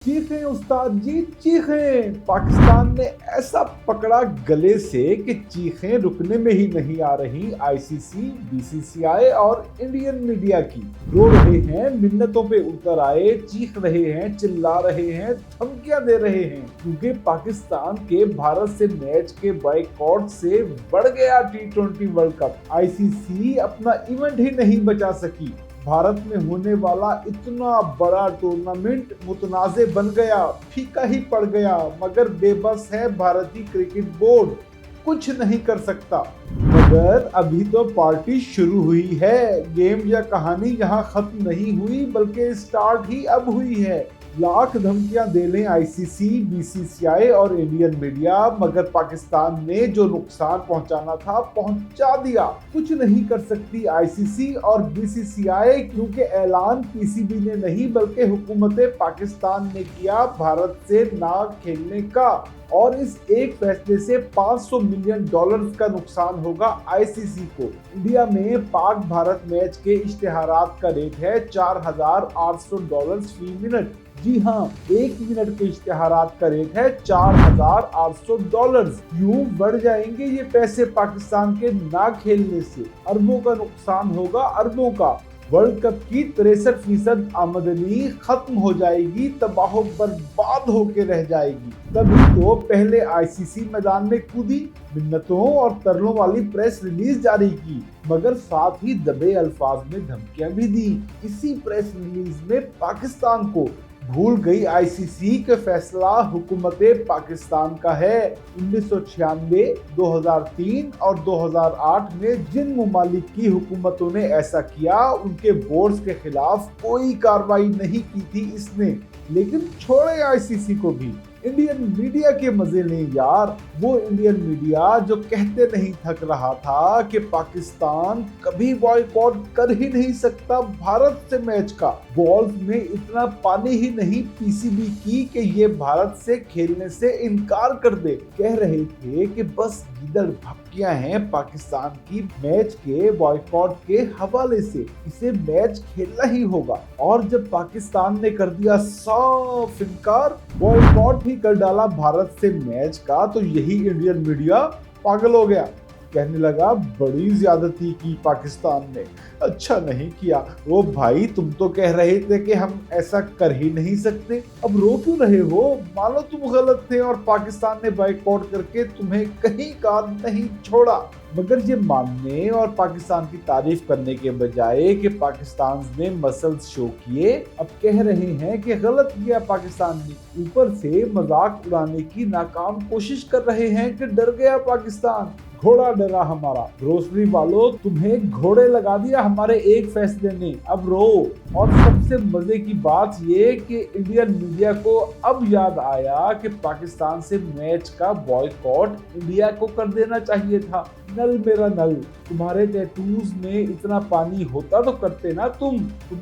चीखें उस्ताद जी चीखें। पाकिस्तान ने ऐसा पकड़ा गले से कि चीखें रुकने में ही नहीं आ रही। आईसीसी, बीसीसीआई और इंडियन मीडिया की रो रहे हैं, मिन्नतों पे उतर आए, चीख रहे हैं, चिल्ला रहे हैं, धमकियां दे रहे हैं, क्योंकि पाकिस्तान के भारत से मैच के बॉयकॉट से बढ़ गया T20 वर्ल्ड कप। आईसीसी अपना इवेंट ही नहीं बचा सकी। भारत में होने वाला इतना बड़ा टूर्नामेंट मुतनाज़े बन गया, फीका ही पड़ गया, मगर बेबस है भारतीय क्रिकेट बोर्ड, कुछ नहीं कर सकता। मगर अभी तो पार्टी शुरू हुई है, गेम या कहानी यहाँ खत्म नहीं हुई बल्कि स्टार्ट ही अब हुई है। लाख धमकियां दे लें आईसीसी, बीसीसीआई और इंडियन मीडिया, मगर पाकिस्तान ने जो नुकसान पहुंचाना था पहुंचा दिया। कुछ नहीं कर सकती आईसीसी और बीसीसीआई, क्योंकि ऐलान पीसीबी ने नहीं बल्कि हुकूमत पाकिस्तान ने किया भारत से ना खेलने का। और इस एक फैसले से $500 मिलियन का नुकसान होगा आईसीसी को। इंडिया में पाक भारत मैच के इश्तिहारात का रेट है $4,800 फी मिनट। जी हाँ, एक मिनट के इश्तिहारात का रेट है $4,800। यूं बढ़ जाएंगे ये पैसे पाकिस्तान के ना खेलने से। अरबों का नुकसान होगा, अरबों का। वर्ल्ड कप की 63% आमदनी खत्म हो जाएगी, तबाह बर्बाद होके रह जाएगी। तभी तो पहले आईसीसी मैदान में कूदी, मिन्नतों और तरलों वाली प्रेस रिलीज जारी की, मगर साथ ही दबे अल्फाज में धमकियां भी दी। इसी प्रेस रिलीज में पाकिस्तान को भूल गई आईसीसी के फैसला हुकूमत पाकिस्तान का है। 1996, 2003 और 2008 में जिन मुमालिक की हुकूमतों ने ऐसा किया, उनके बोर्ड्स के खिलाफ कोई कार्रवाई नहीं की थी इसने। लेकिन छोड़े आईसीसी को भी, इंडियन मीडिया के मजे लें यार। वो इंडियन मीडिया जो कहते नहीं थक रहा था कि पाकिस्तान कभी बॉयकॉट कर ही नहीं सकता भारत से मैच का। बॉल्स में इतना पानी ही नहीं पीसीबी की कि ये भारत से खेलने से इनकार कर दे। कह रहे थे कि बस गीदड़ भपकियां हैं पाकिस्तान की मैच के बॉयकॉट के हवाले से, इसे मैच खेलना ही होगा। और जब पाकिस्तान ने कर दिया साफ इनकार, बॉयकॉट ही कर डाला भारत से मैच का, तो यही इंडियन मीडिया पागल हो गया। कहने लगा बड़ी ज्यादती की पाकिस्तान ने, अच्छा नहीं किया। वो भाई, तुम तो कह रहे थे कि हम ऐसा कर ही नहीं सकते, अब रो क्यों रहे हो? मानो तुम गलत थे और पाकिस्तान ने बॉयकॉट करके तुम्हें कहीं का नहीं छोड़ा। मगर ये मानने और पाकिस्तान की तारीफ करने के बजाय कि पाकिस्तान ने मसल्स शो किए, अब कह रहे हैं कि गलत किया पाकिस्तान ने। ऊपर से मजाक उड़ाने की नाकाम कोशिश कर रहे हैं कि डर गया पाकिस्तान, घोड़ा डरा हमारा। ग्रोसरी वालों, तुम्हें घोड़े लगा दिया हमारे एक फैसले ने, अब रो। और सबसे मजे की बात ये कि इंडियन मीडिया को अब याद आया कि पाकिस्तान से मैच का बॉयकॉट इंडिया को कर देना चाहिए था। नल मेरा नल, तुम्हारे टैटूज में इतना पानी होता तो करते ना तुम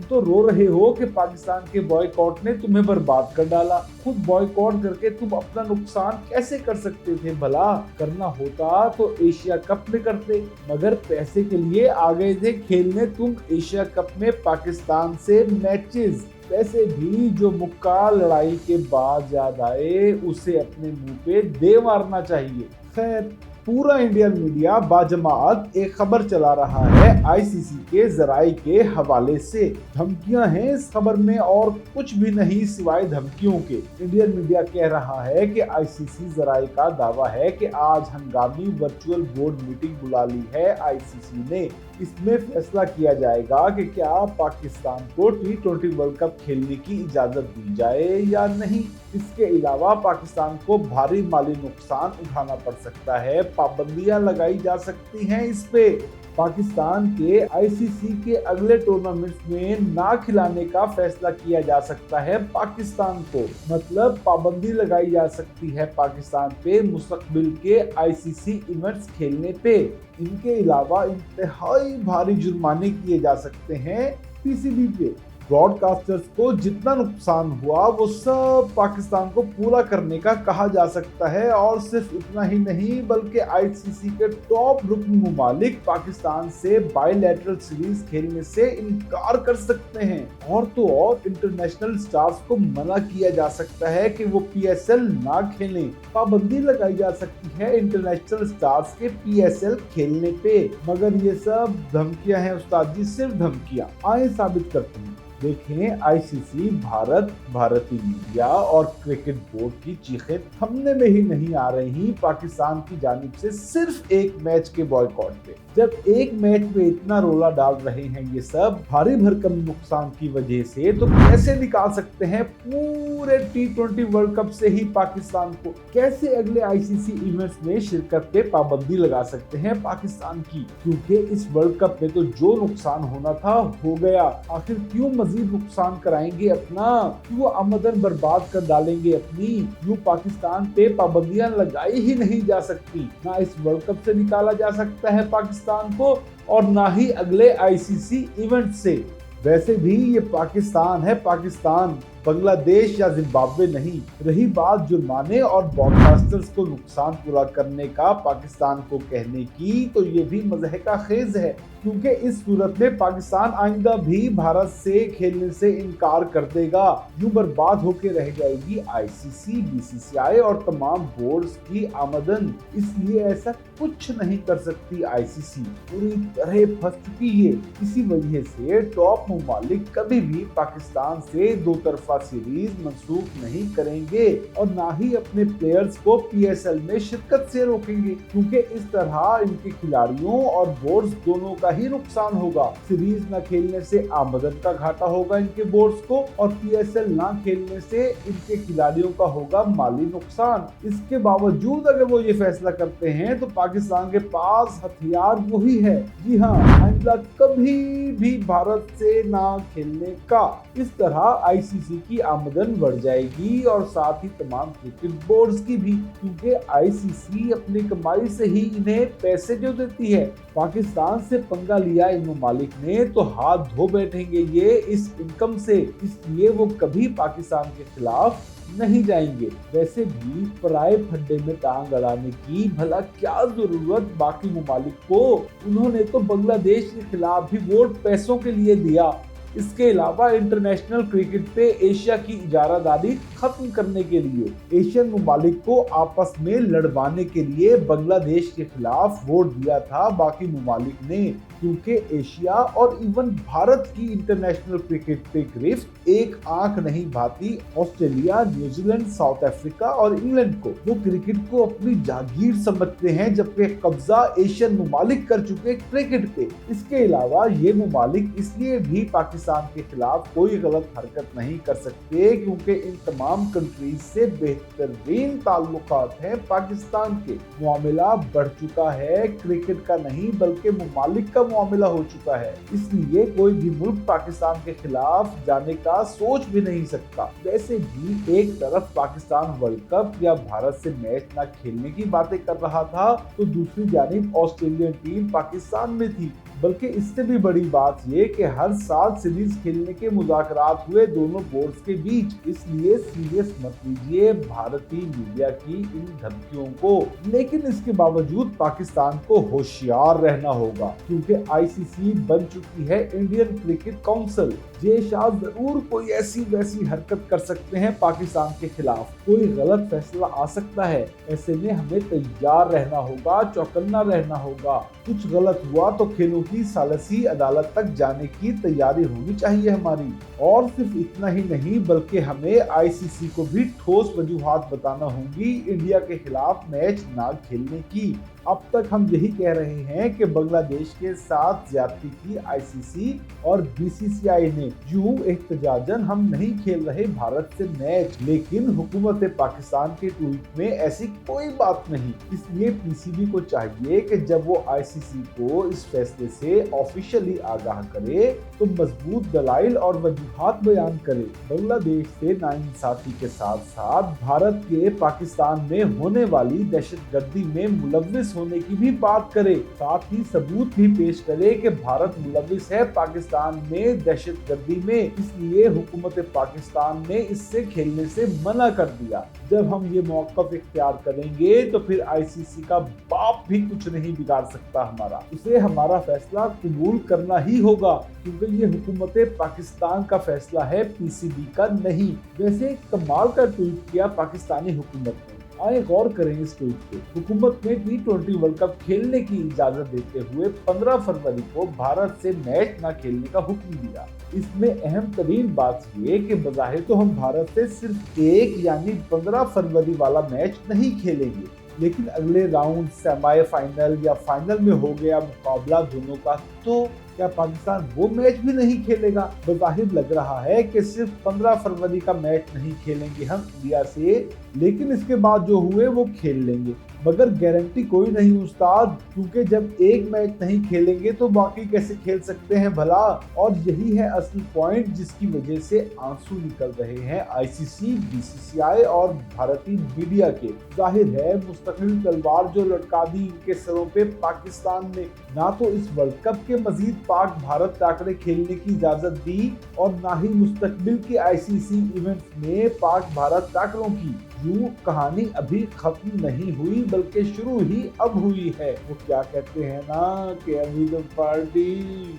तो रो रहे हो कि पाकिस्तान के बॉयकॉट ने तुम्हें बर्बाद कर डाला। खुद बॉयकॉट करके तुम अपना नुकसान कैसे कर सकते थे भला? करना होता तो एशिया कप में करते, मगर पैसे के लिए आ गए थे खेलने तुम एशिया कप में पाकिस्तान से मैचेस। पैसे भी जो मुक्का लड़ाई के बाद याद आए, उसे अपने मुंह पे दे मारना चाहिए। खैर, पूरा इंडियन मीडिया बाजमात एक खबर चला रहा है आईसीसी के जराए के हवाले से। धमकियां हैं इस खबर में और कुछ भी नहीं सिवाय धमकियों के। इंडियन मीडिया कह रहा है कि आईसीसी जराए का दावा है कि आज हंगामी वर्चुअल बोर्ड मीटिंग बुला ली है आईसीसी ने। इसमें फैसला किया जाएगा कि क्या पाकिस्तान को T20 वर्ल्ड कप खेलने की इजाजत दी जाए या नहीं। इसके अलावा पाकिस्तान को भारी माली नुकसान उठाना पड़ सकता है, पाबंदियां लगाई जा सकती हैं इस पे। पाकिस्तान के आईसीसी के अगले टूर्नामेंट्स में ना खिलाने का फैसला किया जा सकता है पाकिस्तान को, मतलब पाबंदी लगाई जा सकती है पाकिस्तान पे मुस्तकबिल के आईसीसी इवेंट्स खेलने पे। इनके अलावा इंतहाई भारी जुर्माने किए जा सकते हैं पीसीबी पे। ब्रॉडकास्टर्स को जितना नुकसान हुआ वो सब पाकिस्तान को पूरा करने का कहा जा सकता है। और सिर्फ इतना ही नहीं बल्कि आईसीसी के टॉप रुकन मुमालिक पाकिस्तान से बायलैटरल सीरीज खेलने से इनकार कर सकते हैं। और तो और इंटरनेशनल स्टार्स को मना किया जा सकता है कि वो पीएसएल ना खेलें। पाबंदी लगाई जा सकती है इंटरनेशनल स्टार्स के पीएसएल खेलने पे। मगर ये सब धमकियां हैं उस्ताद जी, सिर्फ धमकियां। आए साबित करते हैं। देखें, आईसीसी, भारत, भारतीय मीडिया और क्रिकेट बोर्ड की चीखें थमने में ही नहीं आ रही पाकिस्तान की जानिब से सिर्फ एक मैच के बॉयकॉट पे। जब एक मैच में इतना रोला डाल रहे हैं ये सब भारी भरकम नुकसान की वजह से, तो कैसे निकाल सकते हैं पूरे T20 वर्ल्ड कप से ही पाकिस्तान को? कैसे अगले आईसीसी इवेंट्स में शिरकत पे पाबंदी लगा सकते हैं पाकिस्तान की? क्योंकि इस वर्ल्ड कप में तो जो नुकसान होना था हो गया। आखिर क्यों मजीद नुकसान कराएंगे अपना? क्यों आमदन बर्बाद कर डालेंगे अपनी? क्यों पाकिस्तान पे पाबंदियां लगाई ही नहीं जा सकती? ना इस वर्ल्ड कप से निकाला जा सकता है पाकिस्तान को, और ना ही अगले आईसीसी इवेंट से। वैसे भी ये पाकिस्तान है, पाकिस्तान, बांग्लादेश या जिम्बाब्वे नहीं। रही बात जुर्माने और ब्रॉडकास्टर्स को नुकसान पूरा करने का पाकिस्तान को कहने की, तो ये भी मज़ह का खेज है। क्योंकि इस सूरत में पाकिस्तान आइंदा भी भारत से खेलने से इनकार कर देगा। यूं बर्बाद होकर रह जाएगी आईसीसी, बीसीसीआई और तमाम बोर्ड्स की आमदन। इसलिए ऐसा कुछ नहीं कर सकती आईसीसी, पूरी तरह फंस चुकी है। इसी वजह से टॉप मुमालिक कभी भी पाकिस्तान से दो तरफा सीरीज मंसूख नहीं करेंगे और ना ही अपने प्लेयर्स को पीएसएल में शिरकत से रोकेंगे। क्योंकि इस तरह इनके खिलाड़ियों और बोर्ड्स दोनों का ही नुकसान होगा। सीरीज न खेलने से आमदन का घाटा होगा इनके बोर्ड्स को, और पीएसएल ना खेलने से इनके खिलाड़ियों का होगा माली नुकसान। इसके बावजूद अगर वो ये फैसला करते हैं तो पाकिस्तान के पास हथियार वही है। जी हाँ, आइंदा कभी भी भारत से ना खेलने का। इस तरह आईसीसी की आमदन बढ़ जाएगी और साथ ही तमाम क्रिकेट बोर्ड्स की भी, क्योंकि आईसीसी अपनी कमाई से ही इन्हें पैसे जो देती है। पाकिस्तान से पंगा लिया इन ममालिक ने तो हाथ धो बैठेंगे ये इस इनकम से, इसलिए वो कभी पाकिस्तान के खिलाफ नहीं जाएंगे। वैसे भी पराए फड्डे में टांग अड़ाने की भला क्या जरूरत बाकी ममालिक को? उन्होंने तो बांग्लादेश के खिलाफ भी वोट पैसों के लिए दिया। इसके अलावा इंटरनेशनल क्रिकेट पे एशिया की इजारादारी खत्म करने के लिए, एशियन ममालिक को आपस में लड़वाने के लिए बांग्लादेश के खिलाफ वोट दिया था बाकी ममालिक ने। क्योंकि एशिया और इवन भारत की इंटरनेशनल क्रिकेट पे गिरफ्त एक आंख नहीं भाती ऑस्ट्रेलिया, न्यूजीलैंड, साउथ अफ्रीका और इंग्लैंड को। वो क्रिकेट को अपनी जागीर समझते हैं, जबकि कब्जा एशियन ममालिक कर चुके क्रिकेट पे। इसके अलावा ये ममालिक इसलिए भी पाकिस्तान के खिलाफ कोई गलत हरकत नहीं कर सकते क्योंकि इन तमाम कंट्रीज से बेहतरीन ताल्लुकात हैं पाकिस्तान के। मामला बढ़ चुका है, क्रिकेट का नहीं बल्कि ममालिक का मामला हो चुका है। इसलिए कोई भी मुल्क पाकिस्तान के खिलाफ जाने का सोच भी नहीं सकता। वैसे भी एक तरफ पाकिस्तान वर्ल्ड कप या भारत से मैच ना खेलने की बातें कर रहा था, तो दूसरी जानिब ऑस्ट्रेलियन टीम पाकिस्तान में थी। बल्कि इससे भी बड़ी बात ये कि हर साल सीरीज खेलने के मुज़ाकरात हुए दोनों बोर्ड्स के बीच। इसलिए सीरियस मत लीजिए भारतीय मीडिया की इन धमकियों को। लेकिन इसके बावजूद पाकिस्तान को होशियार रहना होगा, क्योंकि आईसीसी बन चुकी है इंडियन क्रिकेट काउंसिल। ये शायद जरूर कोई ऐसी वैसी हरकत कर सकते हैं पाकिस्तान के खिलाफ, कोई गलत फैसला आ सकता है। ऐसे में हमें तैयार रहना होगा, चौकन्ना रहना होगा। कुछ गलत हुआ तो खेलों की सालसी अदालत तक जाने की तैयारी होनी चाहिए हमारी। और सिर्फ इतना ही नहीं बल्कि हमें आईसीसी को भी ठोस वजूहात बताना होंगी इंडिया के खिलाफ मैच ना खेलने की। अब तक हम यही कह रहे हैं कि बांग्लादेश के साथ ज्यादती की आईसीसी और बीसीसीआई ने। यूं एहतजाजन हम नहीं खेल रहे भारत से मैच, लेकिन हुकूमत पाकिस्तान के ट्वीट में ऐसी कोई बात नहीं। इसलिए पीसीबी को चाहिए कि जब वो आईसीसी को इस फैसले से ऑफिशियली आगाह करे तो मजबूत दलाइल और वजूहात बयान करे। बांग्लादेश से नाइंसाफी के साथ साथ भारत के पाकिस्तान में होने वाली दहशतगर्दी में मुलव्विस होने की भी बात करे, साथ ही सबूत भी पेश करे कि भारत मुलविस है पाकिस्तान में दहशतगर्दी में, इसलिए हुकूमत पाकिस्तान ने इससे खेलने से मना कर दिया। जब हम ये मौक़िफ़ इख्तियार करेंगे तो फिर आईसीसी का बाप भी कुछ नहीं बिगाड़ सकता हमारा, उसे हमारा फैसला कबूल करना ही होगा, क्योंकि ये हुकूमत पाकिस्तान का फैसला है, पीसीबी का नहीं। वैसे कमाल का ट्वीट किया पाकिस्तानी हुकूमत ने, आए गौर करें इस ट्वीट पे। हुकूमत ने T20 वर्ल्ड कप खेलने की इजाजत देते हुए 15 फरवरी को भारत से मैच न खेलने का हुक्म दिया। इसमें अहम तरीन बात ये कि बज़ाहिर तो हम भारत से सिर्फ एक यानी 15 फरवरी वाला मैच नहीं खेलेंगे, लेकिन अगले राउंड सेमीफाइनल या फाइनल में हो गया मुकाबला दोनों का, तो क्या पाकिस्तान वो मैच भी नहीं खेलेगा? बज़ाहिर लग रहा है कि सिर्फ 15 फरवरी का मैच नहीं खेलेंगे हम इंडिया से, लेकिन इसके बाद जो हुए वो खेल लेंगे, मगर गारंटी कोई नहीं उस्ताद, क्योंकि जब एक मैच नहीं खेलेंगे तो बाकी कैसे खेल सकते हैं भला। और यही है असली पॉइंट जिसकी वजह से आंसू निकल रहे हैं आईसीसी, बीसीसीआई और भारतीय मीडिया के। जाहिर है मुस्तकिल तलवार जो लटका दी इनके सरों पे पाकिस्तान ने, ना तो इस वर्ल्ड कप के मजीद पाक भारत टाकरे खेलने की इजाजत दी और ना ही मुस्तकबिल के आईसीसी इवेंट्स में पाक भारत टाकरों की। यूं कहानी अभी खत्म नहीं हुई बल्कि शुरू ही अब हुई है। वो क्या कहते हैं ना कि अभी तो पार्टी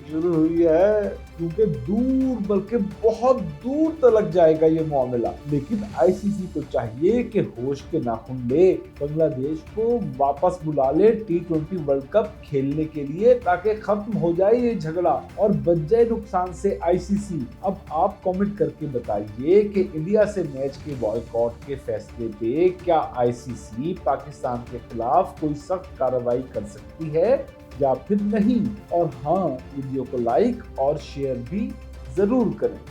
शुरू हुई है, क्योंकि दूर बल्कि बहुत दूर तक जाएगा ये मामला। लेकिन आईसीसी को चाहिए कि होश के नाखून ले, बांग्लादेश को वापस बुला ले T20 वर्ल्ड कप खेलने के लिए, ताकि खत्म हो जाए ये झगड़ा और बच जाए नुकसान से आईसीसी। अब आप कमेंट करके बताइए कि इंडिया से मैच के बॉयकॉट के फैसले पे क्या आईसीसी पाकिस्तान के खिलाफ कोई सख्त कार्रवाई कर सकती है या फिर नहीं। और हाँ, वीडियो को लाइक और शेयर भी जरूर करें।